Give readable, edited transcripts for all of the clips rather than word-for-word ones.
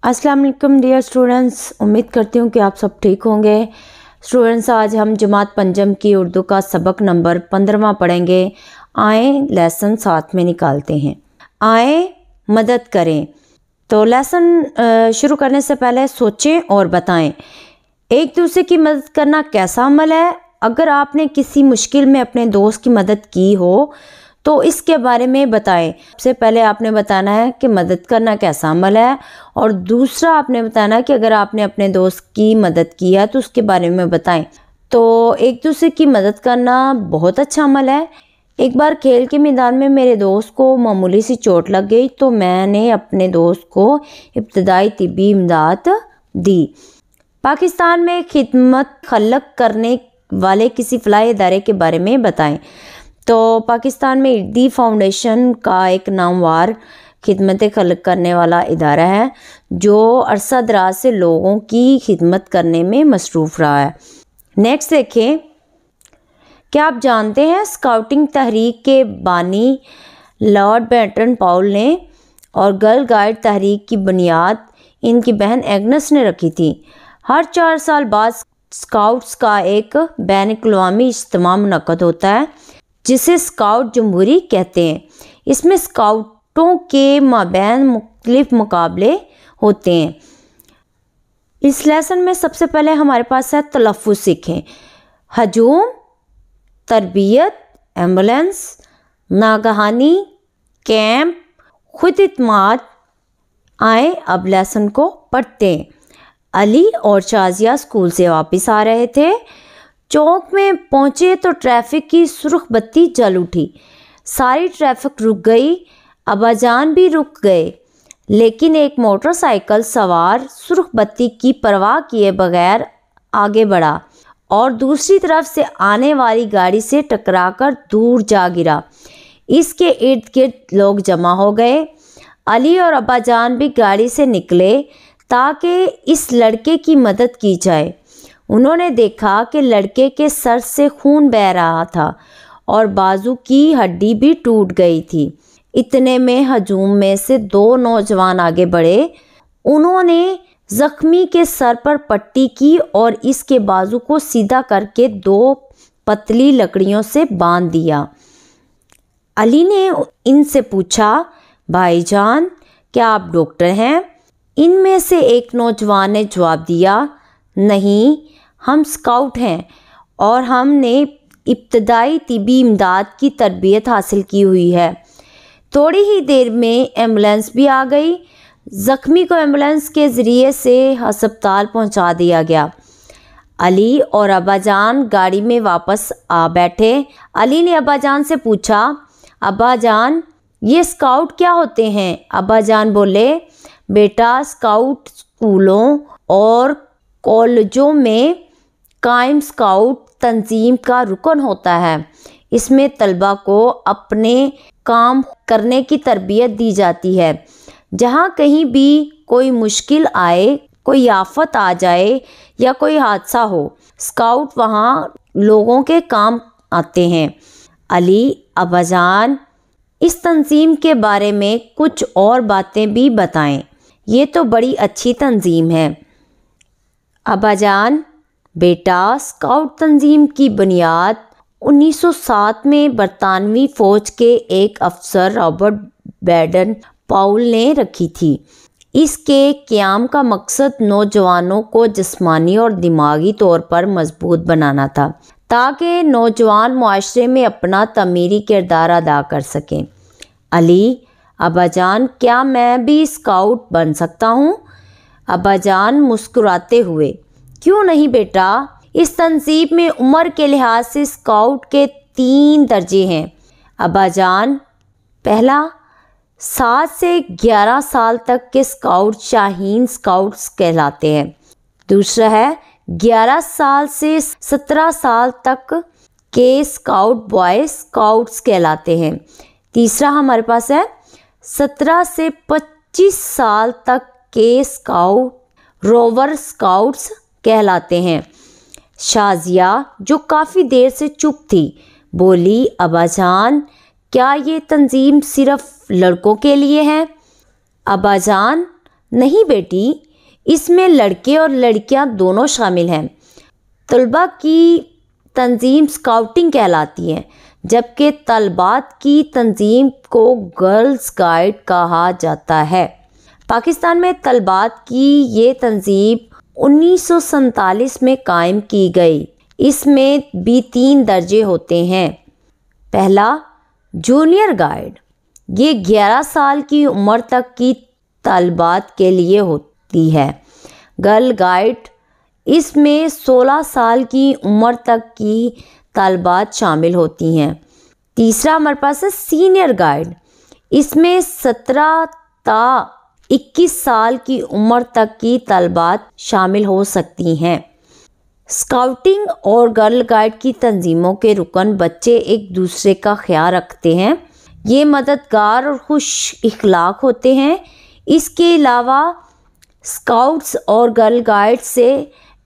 अस्सलाम वालेकुम dear students, उम्मीद करती हूँ कि आप सब ठीक होंगे। स्टूडेंट्स, आज हम जमात पंचम की उर्दू का सबक नंबर 15वां पढ़ेंगे। आए लेसन साथ में निकालते हैं। आए मदद करें। तो लेसन शुरू करने से पहले सोचें और बताएं, एक दूसरे की मदद करना कैसा अमल है। अगर आपने किसी मुश्किल में अपने दोस्त की मदद की हो तो इसके बारे में बताएं। सबसे पहले आपने बताना है कि मदद करना कैसा अमल है, और दूसरा आपने बताना है कि अगर आपने अपने दोस्त की मदद की है तो उसके बारे में बताएं। तो एक दूसरे की मदद करना बहुत अच्छा अमल है। एक बार खेल के मैदान में मेरे दोस्त को मामूली सी चोट लग गई तो मैंने अपने दोस्त को इब्तदाई तिब्बी इमदाद दी। पाकिस्तान में खिदमत खलक करने वाले किसी फलाही इदारे के बारे में बताएं। तो पाकिस्तान में इर्दी फाउंडेशन का एक नामवार खिदमत खलक करने वाला इदारा है जो अरसा दराज से लोगों की खिदमत करने में मसरूफ़ रहा है। नेक्स्ट देखें, क्या आप जानते हैं स्काउटिंग तहरीक के बानी लॉर्ड बैटन पाउल ने और गर्ल गाइड तहरीक की बुनियाद इनकी बहन एग्नेस ने रखी थी। हर 4 साल बाद स्काउट्स का एक बैन-ए-अक़वामी इज्तिमा मुनक़्क़द होता है जिसे स्काउट जमहूरी कहते हैं। इसमें स्काउटों के माबैन मुख्तलिफ मुकाबले होते हैं। इस लेसन में सबसे पहले हमारे पास है तलफ़्फ़ुज़ सीखें। हजूम, तरबियत, एम्बुलेंस, नागहानी, कैंप, खुद इत्माद। आए अब लेसन को पढ़ते हैं। अली और शाजिया स्कूल से वापस आ रहे थे। चौक में पहुंचे तो ट्रैफिक की सुर्ख बत्ती जल उठी। सारी ट्रैफिक रुक गई। अब्बाजान भी रुक गए, लेकिन एक मोटरसाइकिल सवार सुर्ख बत्ती की परवाह किए बगैर आगे बढ़ा और दूसरी तरफ से आने वाली गाड़ी से टकराकर दूर जा गिरा। इसके इर्द गिर्द लोग जमा हो गए। अली और अब्बाजान भी गाड़ी से निकले ताकि इस लड़के की मदद की जाए। उन्होंने देखा कि लड़के के सर से खून बह रहा था और बाजू की हड्डी भी टूट गई थी। इतने में हजूम में से 2 नौजवान आगे बढ़े। उन्होंने जख्मी के सर पर पट्टी की और इसके बाजू को सीधा करके 2 पतली लकड़ियों से बांध दिया। अली ने इनसे पूछा, भाईजान क्या आप डॉक्टर हैं? इनमें से एक नौजवान ने जवाब दिया, नहीं, हम स्काउट हैं और हमने इब्तदाई तिब्बी इमदाद की तरबियत हासिल की हुई है। थोड़ी ही देर में एम्बुलेंस भी आ गई। ज़ख्मी को एम्बुलेंस के ज़रिए से अस्पताल पहुंचा दिया गया। अली और अब्बाजान गाड़ी में वापस आ बैठे। अली ने अब्बाजान से पूछा, अब्बाजान ये स्काउट क्या होते हैं? अब्बाजान बोले, बेटा स्काउट स्कूलों और कॉलेजों में कायम स्काउट तंजीम का रुकन होता है। इसमें तलबा को अपने काम करने की तरबियत दी जाती है। जहाँ कहीं भी कोई मुश्किल आए, कोई आफत आ जाए या कोई हादसा हो, स्काउट वहाँ लोगों के काम आते हैं। अली, अब्बाजान इस तंजीम के बारे में कुछ और बातें भी बताएं। ये तो बड़ी अच्छी तंजीम है। अब्बाजान, बेटा स्काउट तंजीम की बुनियाद 1907 में बरतानवी फ़ौज के एक अफसर रॉबर्ट बैडन पाउल ने रखी थी। इसके क़याम का मकसद नौजवानों को जिस्मानी और दिमागी तौर पर मजबूत बनाना था ताकि नौजवान मुआशरे में अपना तमीरी किरदार अदा कर सकें। अली, अब्बाजान क्या मैं भी स्काउट बन सकता हूँ? अब्बाजान मुस्कुराते हुए, क्यों नहीं बेटा, इस तंजीम में उम्र के लिहाज से स्काउट के 3 दर्जे हैं। अब्बाजान, पहला, 7 से 11 साल तक के स्काउट शाहीन स्काउट्स कहलाते हैं। दूसरा है 11 साल से 17 साल तक के स्काउट बॉय स्काउट्स कहलाते हैं। तीसरा हमारे पास है 17 से 25 साल तक के स्काउट रोवर स्काउट्स कहलाते हैं। शाजिया, जो काफ़ी देर से चुप थी, बोली, अब्बाजान क्या ये तंजीम सिर्फ लड़कों के लिए है? अब्बाजान, नहीं बेटी, इसमें लड़के और लड़कियां दोनों शामिल हैं। तलबा की तंजीम स्काउटिंग कहलाती है, जबकि तलबात की तंजीम को गर्ल्स गाइड कहा जाता है। पाकिस्तान में तलबात की ये तंजीम 1947 में कायम की गई। इसमें भी 3 दर्जे होते हैं। पहला, जूनियर गाइड, ये 11 साल की उम्र तक की तलबात के लिए होती है। गर्ल गाइड, इसमें 16 साल की उम्र तक की तलबात शामिल होती हैं। तीसरा हमारे पास है सीनियर गाइड, इसमें 17 ता 21 साल की उम्र तक की तलबात शामिल हो सकती हैं। स्काउटिंग और गर्ल गाइड की तंजीमों के रुकन बच्चे एक दूसरे का ख्याल रखते हैं। ये मददगार और खुश इखलाक होते हैं। इसके अलावा स्काउट्स और गर्ल गाइड से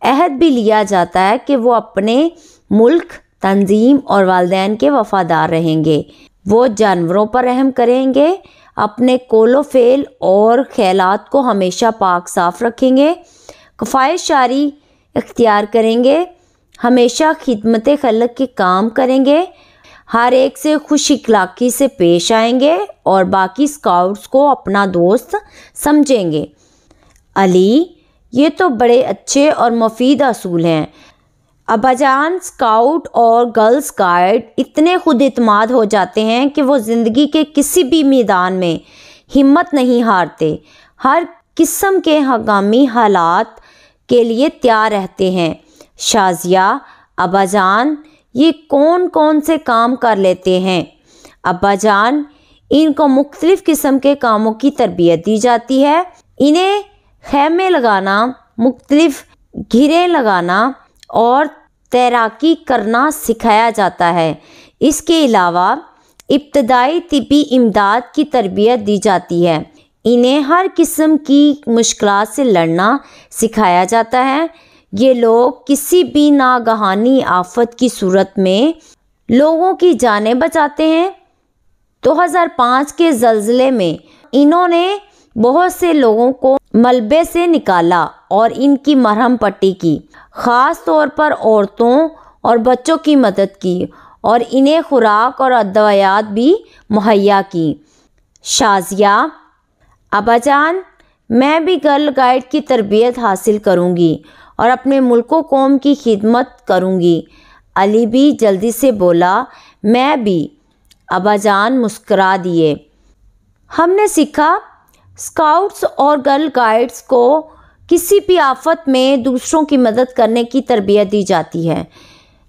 अहद भी लिया जाता है कि वो अपने मुल्क, तंजीम और वालिदैन के वफादार रहेंगे। वो जानवरों पर रहम करेंगे, अपने कोलो फेल और ख्यालात को हमेशा पाक साफ रखेंगे, कफ़ायत शारी इख्तियार करेंगे, हमेशा खिदमत खलक के काम करेंगे, हर एक से खुश इखलाकी से पेश आएंगे और बाकी स्काउट्स को अपना दोस्त समझेंगे। अली, ये तो बड़े अच्छे और मुफीद असूल हैं। अब्बाजान स्काउट और गर्ल्स गाइड इतने खुद इत्माद हो जाते हैं कि वो ज़िंदगी के किसी भी मैदान में हिम्मत नहीं हारते, हर किस्म के हंगामी हालात के लिए तैयार रहते हैं। शाजिया, अब्बाजान ये कौन कौन से काम कर लेते हैं? अब्बाजान, इनको मुख्तलिफ़ किस्म के कामों की तरबियत दी जाती है। इन्हें खैमे लगाना, मुख्तलिफ़ घेरे लगाना और तैराकी करना सिखाया जाता है। इसके अलावा इब्तदाई तिब्बी इमदाद की तरबियत दी जाती है। इन्हें हर किस्म की मुश्किलात से लड़ना सिखाया जाता है। ये लोग किसी भी नागहानी आफत की सूरत में लोगों की जानें बचाते हैं। 2005 के ज़लज़ले में इन्होंने बहुत से लोगों को मलबे से निकाला और इनकी मरहम पट्टी की, ख़ास तौर पर औरतों और बच्चों की मदद की और इन्हें खुराक और अदवायात भी मुहैया की। शाजिया, अब्बाजान मैं भी गर्ल गाइड की तरबियत हासिल करूँगी और अपने मुल्क कौम की खिदमत करूँगी। अली भी जल्दी से बोला, मैं भी। अब्बाजान मुस्करा दिए। हमने सीखा स्काउट्स और गर्ल गाइड्स को किसी भी आफत में दूसरों की मदद करने की तरबियत दी जाती है।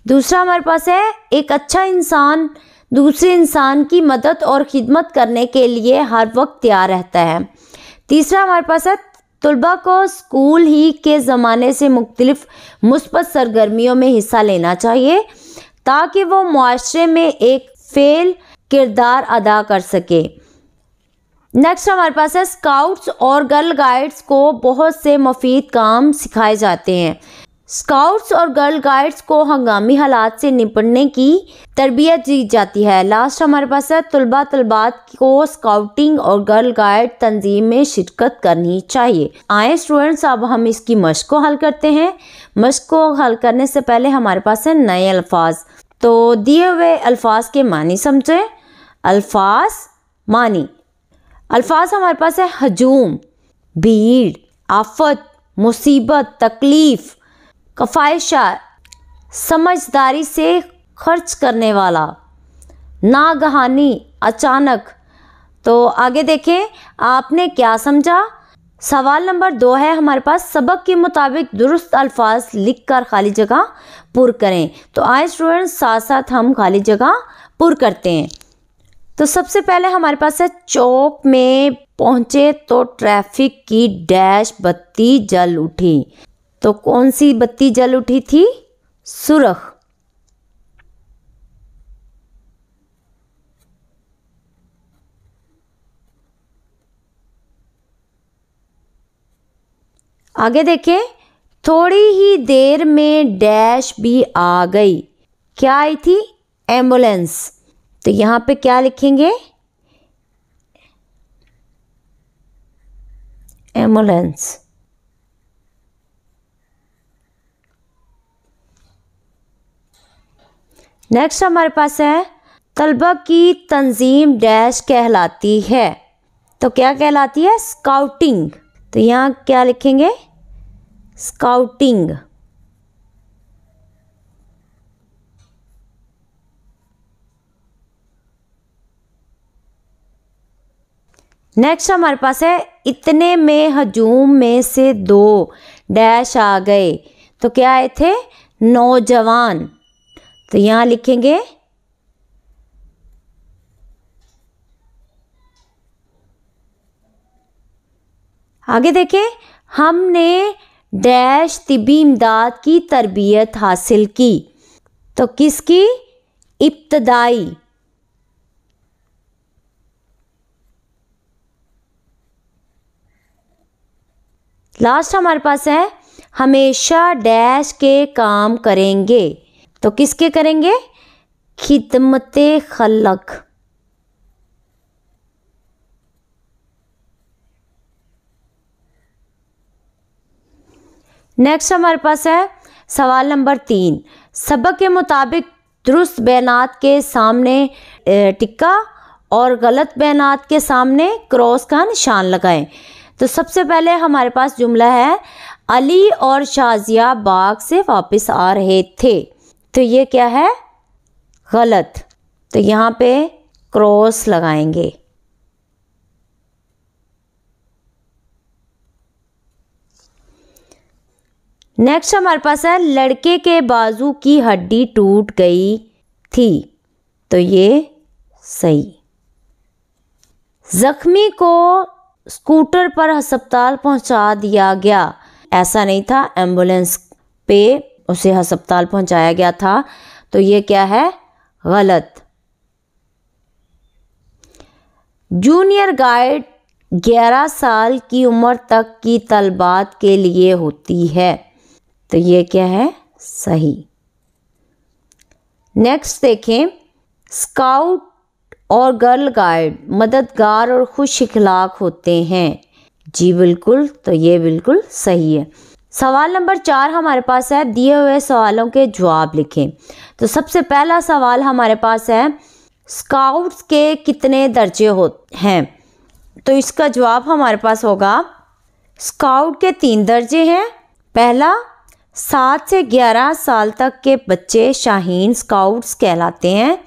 दूसरा हमारे पास है, एक अच्छा इंसान दूसरे इंसान की मदद और खिदमत करने के लिए हर वक्त तैयार रहता है। तीसरा हमारे पास है, तलबा को स्कूल ही के ज़माने से मुख्तलिफ मुस्बत सरगर्मियों में हिस्सा लेना चाहिए ताकि वो मुआशरे में एक फ़ेल किरदार अदा कर सके। नेक्स्ट हमारे पास है, स्काउट्स और गर्ल गाइड्स को बहुत से मुफीद काम सिखाए जाते हैं। स्काउट्स और गर्ल गाइड्स को हंगामी हालात से निपटने की तरबियत दी जाती है। लास्ट हमारे पास है, तलबात को स्काउटिंग और गर्ल गाइड तंजीम में शिरकत करनी चाहिए। आए स्टूडेंट्स, अब हम इसकी मश्क को हल करते हैं। मश्क को हल करने से पहले हमारे पास है नए अल्फाज। तो दिए हुए अल्फाज के मानी समझें। अल्फाज मानी। अल्फाज हमारे पास है, हजूम, भीड़, आफत, मुसीबत, तकलीफ़, कफ़ायशा, समझदारी से खर्च करने वाला, नागहानी, अचानक। तो आगे देखें आपने क्या समझा। सवाल नंबर 2 है हमारे पास, सबक के मुताबिक दुरुस्त अल्फाज लिखकर खाली जगह पुर करें। तो आए स्टूडेंट्स, साथ साथ हम खाली जगह पुर करते हैं। तो सबसे पहले हमारे पास है, चौक में पहुंचे तो ट्रैफिक की डैश बत्ती जल उठी। तो कौन सी बत्ती जल उठी थी? सुरख। आगे देखें, थोड़ी ही देर में डैश भी आ गई। क्या आई थी? एम्बुलेंस। तो यहाँ पे क्या लिखेंगे? एम्बुलेंस। नेक्स्ट हमारे पास है तलबा की तंजीम डैश कहलाती है। तो क्या कहलाती है? स्काउटिंग। तो यहाँ क्या लिखेंगे? स्काउटिंग। नेक्स्ट हमारे पास है इतने में हजूम में से 2 डैश आ गए। तो क्या आए थे? नौजवान। तो यहाँ लिखेंगे आगे देखें, हमने डैश तिबी इमदाद की तरबियत हासिल की। तो किसकी? इब्तदाई। लास्ट हमारे पास है हमेशा डैश के काम करेंगे। तो किसके करेंगे? खिदमते खलक। नेक्स्ट हमारे पास है सवाल नंबर 3। सबक के मुताबिक दुरुस्त बेनात के सामने टिक्का और गलत बेनात के सामने क्रॉस का निशान लगाएं। तो सबसे पहले हमारे पास जुमला है अली और शाजिया बाग से वापस आ रहे थे। तो ये क्या है? गलत। तो यहाँ पे क्रॉस लगाएंगे। नेक्स्ट हमारे पास है लड़के के बाजू की हड्डी टूट गई थी। तो ये सही। जख्मी को स्कूटर पर अस्पताल पहुंचा दिया गया। ऐसा नहीं था, एम्बुलेंस पे उसे अस्पताल पहुंचाया गया था। तो ये क्या है? गलत। जूनियर गाइड 11 साल की उम्र तक की तलबात के लिए होती है। तो ये क्या है? सही। नेक्स्ट देखें, स्काउट और गर्ल गाइड मददगार और खुश इखलाक होते हैं। जी बिल्कुल। तो ये बिल्कुल सही है। सवाल नंबर 4 हमारे पास है दिए हुए सवालों के जवाब लिखें। तो सबसे पहला सवाल हमारे पास है स्काउट्स के कितने दर्जे हैं? तो इसका जवाब हमारे पास होगा स्काउट के 3 दर्जे हैं। पहला, 7 से 11 साल तक के बच्चे शाहीन स्काउट्स कहलाते हैं।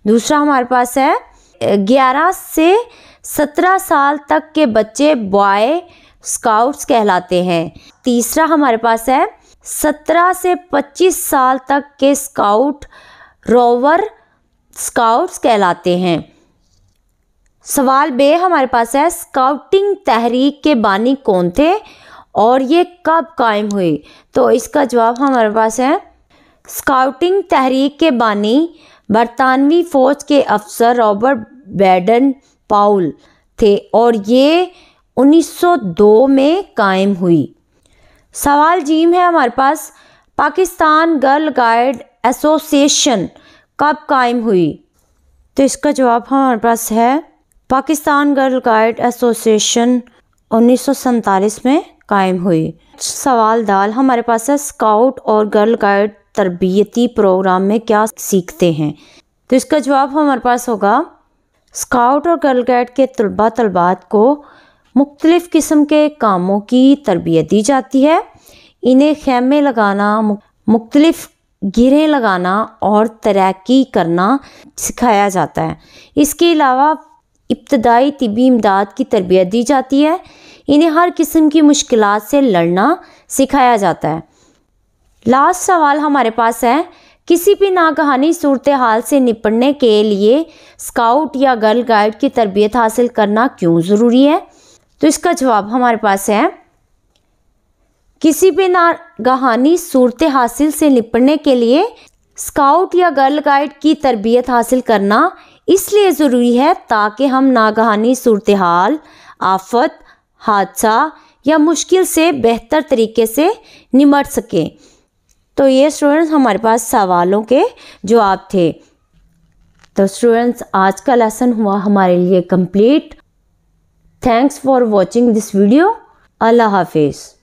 दूसरा हमारे पास है 11 से 17 साल तक के बच्चे बॉय स्काउट्स कहलाते हैं। तीसरा हमारे पास है 17 से 25 साल तक के स्काउट रोवर स्काउट्स कहलाते हैं। सवाल बे हमारे पास है स्काउटिंग तहरीक के बानी कौन थे और ये कब कायम हुई? तो इसका जवाब हमारे पास है स्काउटिंग तहरीक के बानी बरतानवी फ़ौज के अफसर रॉबर्ट बैडन पाउल थे और ये 1902 में कायम हुई। सवाल जीम है हमारे पास पाकिस्तान गर्ल गाइड एसोसिएशन कब कायम हुई? तो इसका जवाब हमारे पास है पाकिस्तान गर्ल गाइड एसोसिएशन 1947 में कायम हुई। सवाल दाल हमारे पास है स्काउट और गर्ल गाइड तरबियती प्रोग्राम में क्या सीखते हैं? तो इसका जवाब हमारे पास होगा स्काउट और गर्ल गाइड के तलबा तलबात को मुख्तलिफ़ किस्म के कामों की तरबियत दी जाती है। इन्हें खैमे लगाना, मुख्तलिफ़ गिरें लगाना और तैराकी करना सिखाया जाता है। इसके अलावा इब्तदाई तिबी इमदाद की तरबियत दी जाती है। इन्हें हर किस्म की मुश्किलात से लड़ना सिखाया जाता है। लास्ट सवाल हमारे पास है किसी भी नागहानी सूरत हाल से निपटने के लिए स्काउट या गर्ल गाइड की तरबियत हासिल करना क्यों ज़रूरी है? तो इसका जवाब हमारे पास है किसी भी नागहानी सूरत हासिल से निपटने के लिए स्काउट या गर्ल गाइड की तरबियत हासिल करना इसलिए ज़रूरी है ताकि हम नागहानी सूरत हाल, आफत, हादसा या मुश्किल से बेहतर तरीके से निपट सकें। तो ये स्टूडेंट्स हमारे पास सवालों के जवाब थे। तो स्टूडेंट्स आज का लेसन हुआ हमारे लिए complete. Thanks for watching this video. اللہ حافظ.